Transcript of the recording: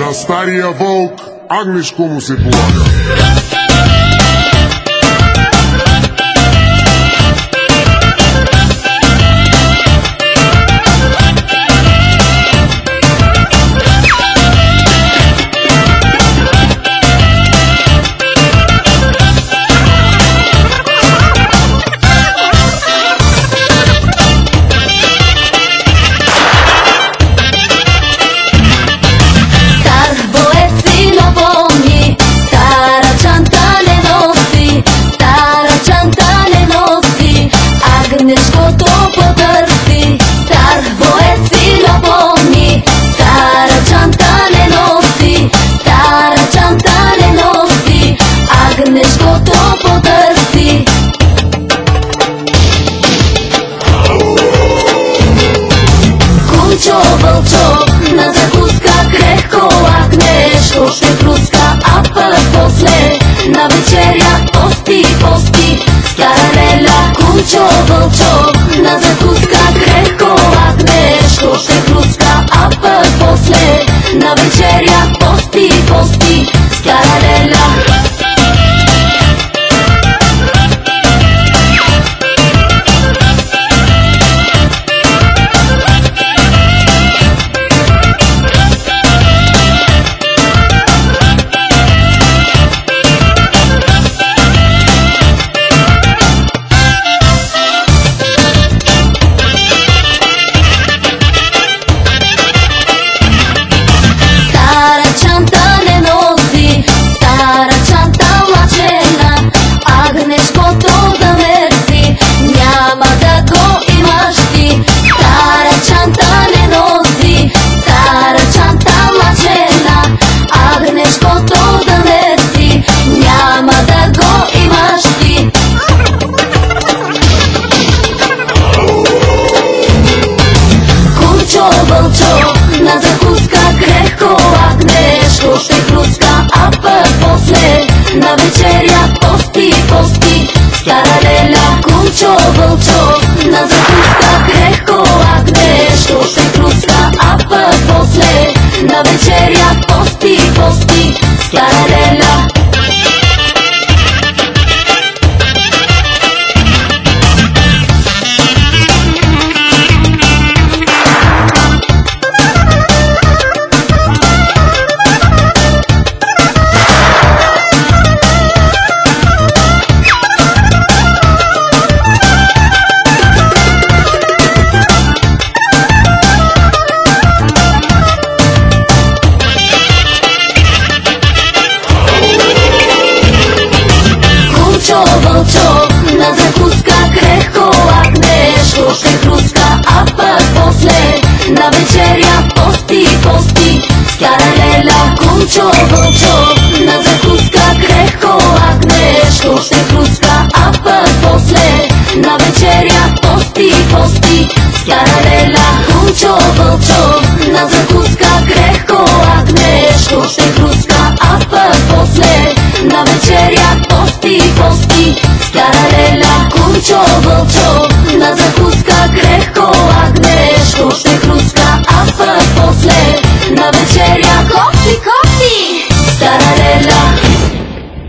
На стария вълк агнешко му се полага. Вълчок на закуска крехко агнешко ще хруска, а пък после на вечеря пости, пости стара Леля. Кучо вълчок на закуска крехко агнешко ще хруска, а пък после на вечеря пости, пости стара Леля. Вълчок на закуска крехко агнешко ще хруска, а пък после на вечеря пости, пости стара Леля. Кучо вълчок на закуска крехко агнешко ще хруска, а пък после на вечеря пости, пости стара Леля. Вълчок на закуска крехко агнешко ще хруска, а пък после на вечеря пости, пости стара Леля. Кучо вълчок на закуска крехко агнешко ще хруска, а пък после на вечеря пости, пости стара Леля. Кучо вълчок на закуска крехко агнешко ще хруска, а пък после на вечеря пости, пости стара Леля. Кучо вълчок на закуска